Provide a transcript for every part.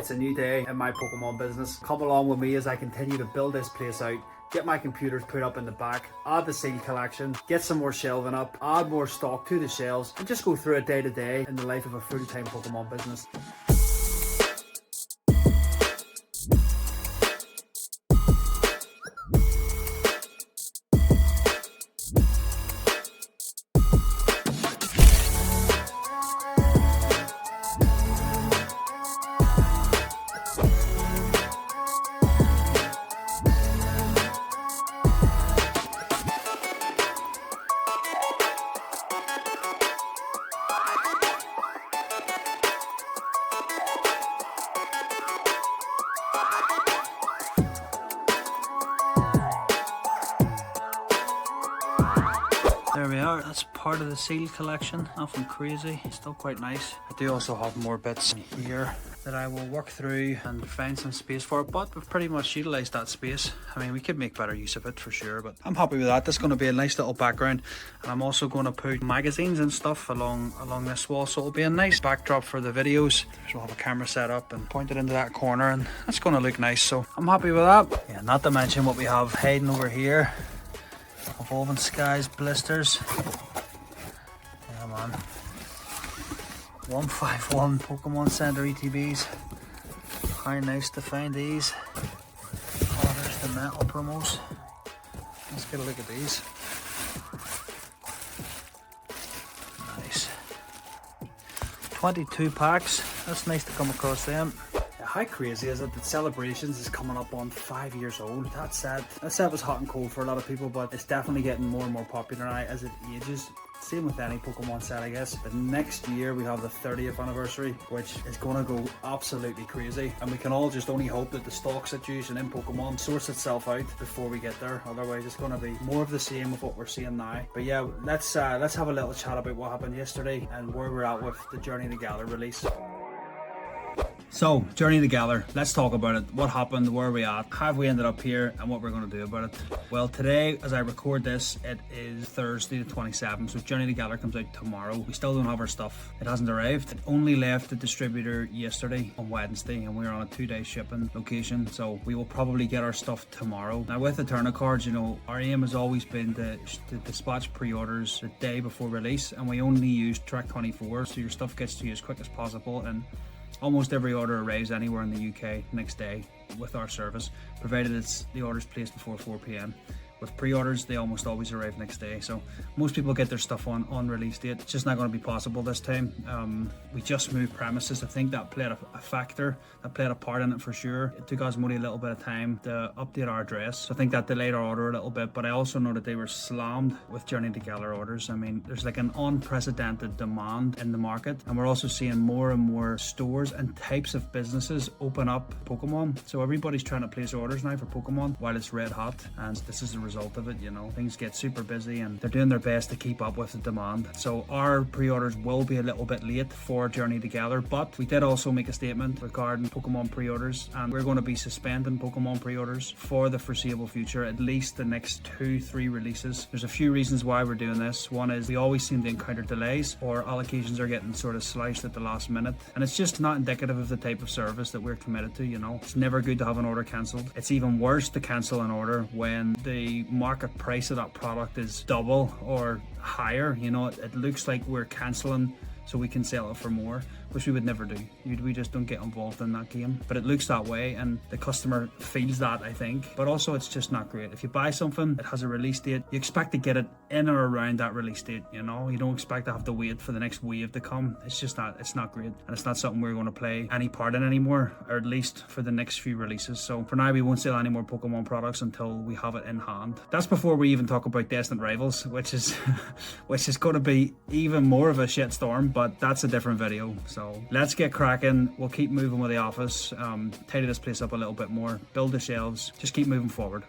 It's a new day in my Pokemon business. Come along with me as I continue to build this place out, get my computers put up in the back, add the seal collection, get some more shelving up, add more stock to the shelves, and just go through it day to day in the life of a full-time Pokemon business. There we are, that's part of the seal collection, nothing crazy, still quite nice. I do also have more bits in here that I will work through and find some space for, but we've pretty much utilised that space. I mean, we could make better use of it for sure, but I'm happy with that. That's going to be a nice little background, and I'm also going to put magazines and stuff along this wall, so it'll be a nice backdrop for the videos. So we'll have a camera set up and point it into that corner, and that's going to look nice, so I'm happy with that. Yeah, not to mention what we have hiding over here. Evolving Skies blisters. Yeah, man. 151 Pokemon Center ETBs. How nice to find these. Oh, there's the metal promos. Let's get a look at these. Nice. 22 packs. That's nice to come across them. How crazy is it that Celebrations is coming up on 5 years old? That set was hot and cold for a lot of people, but it's definitely getting more and more popular now as it ages. Same with any Pokemon set, I guess. But next year we have the 30th anniversary, which is going to go absolutely crazy. And we can all just only hope that the stock situation in Pokemon sorts itself out before we get there. Otherwise, it's going to be more of the same of what we're seeing now. But yeah, let's have a little chat about what happened yesterday and where we're at with the Journey to Galar release. So, Journey to Galar, let's talk about it. What happened, where are we at, how have we ended up here, and what we're going to do about it. Well, today, as I record this, it is Thursday the 27th, so Journey to Galar comes out tomorrow. We still don't have our stuff. It hasn't arrived. It only left the distributor yesterday on Wednesday, and we're on a 2-day shipping location, so we will probably get our stuff tomorrow. Now, with Eterna cards, you know, our aim has always been to dispatch pre-orders the day before release, and we only use Track 24, so your stuff gets to you as quick as possible, and almost every order arrives anywhere in the UK next day with our service, provided the order's placed before 4 PM. With pre-orders, they almost always arrive next day, so most people get their stuff on release date. It's just not going to be possible this time. We just moved premises. I think that played a factor, that played a part in it for sure. It took Osmodi a little bit of time to update our address, so I think that delayed our order a little bit, but I also know that they were slammed with Journey to Galar orders. I mean, there's like an unprecedented demand in the market, and we're also seeing more and more stores and types of businesses open up Pokemon, so everybody's trying to place orders now for Pokemon while it's red hot, and this is the result of it. You know, things get super busy and they're doing their best to keep up with the demand, so our pre-orders will be a little bit late for Journey to Galar, but we did also make a statement regarding Pokemon pre-orders, and we're going to be suspending Pokemon pre-orders for the foreseeable future, at least the next 2-3 releases. There's a few reasons why we're doing this. One is we always seem to encounter delays, or allocations are getting sort of sliced at the last minute, and it's just not indicative of the type of service that we're committed to. You know, it's never good to have an order cancelled. It's even worse to cancel an order when the market price of that product is double or higher. You know, it looks like we're cancelling so we can sell it for more, which we would never do. We just don't get involved in that game, but it looks that way and the customer feels that, I think. But also, it's just not great. If you buy something that has a release date, you expect to get it in or around that release date. You know, you don't expect to have to wait for the next wave to come. It's just not, it's not great, and it's not something we're going to play any part in anymore, or at least for the next few releases. So for now, we won't sell any more Pokemon products until we have it in hand. That's before we even talk about Destined Rivals, which is which is going to be even more of a shitstorm, but that's a different video. So let's get cracking. We'll keep moving with the office, tidy this place up a little bit more, build the shelves, just keep moving forward.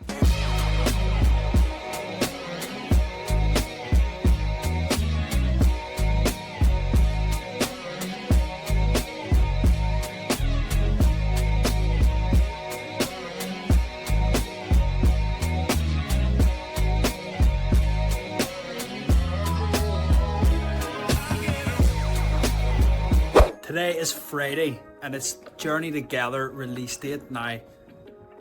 Today is Friday, and it's Journey Together release date. Now,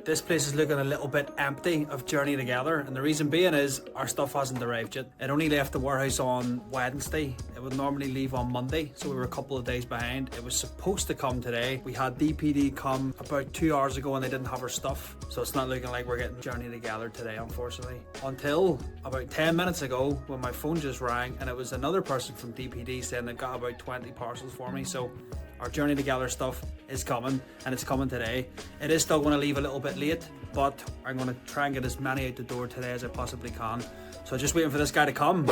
this place is looking a little bit empty of Journey Together, and the reason being is our stuff hasn't arrived yet. It only left the warehouse on Wednesday. It would normally leave on Monday, so we were a couple of days behind. It was supposed to come today. We had DPD come about 2 hours ago and they didn't have our stuff, so it's not looking like we're getting Journey Together today, unfortunately. Until about 10 minutes ago when my phone just rang and it was another person from DPD saying they've got about 20 parcels for me. So our Journey Together stuff is coming, and it's coming today. It is still going to leave a little bit late, but I'm going to try and get as many out the door today as I possibly can. So just waiting for this guy to come.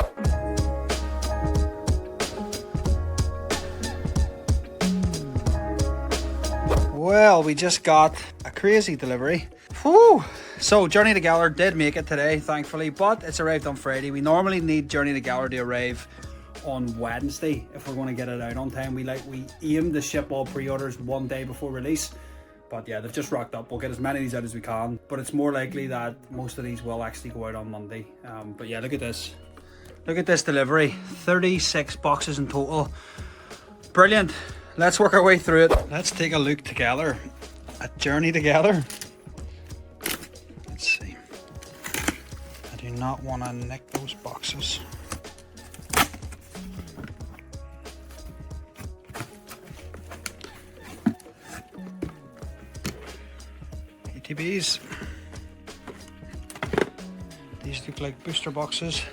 Well, we just got a crazy delivery. Whew. So Journey Together did make it today, thankfully, but it's arrived on Friday. We normally need Journey Together to arrive on Wednesday if we're going to get it out on time. We aim to ship all pre-orders one day before release, but yeah, they've just rocked up. We'll get as many of these out as we can, but it's more likely that most of these will actually go out on Monday. But yeah, look at this delivery. 36 boxes in total. Brilliant. Let's work our way through it. Let's take a look together at Journey Together. Let's see. I do not want to nick those boxes. ATBs. These look like booster boxes.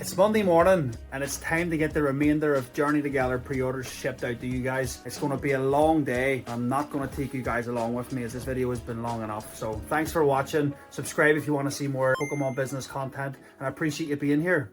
It's Monday morning and it's time to get the remainder of Journey Together pre-orders shipped out to you guys. It's going to be a long day. I'm not going to take you guys along with me as this video has been long enough. So thanks for watching. Subscribe if you want to see more Pokemon business content, and I appreciate you being here.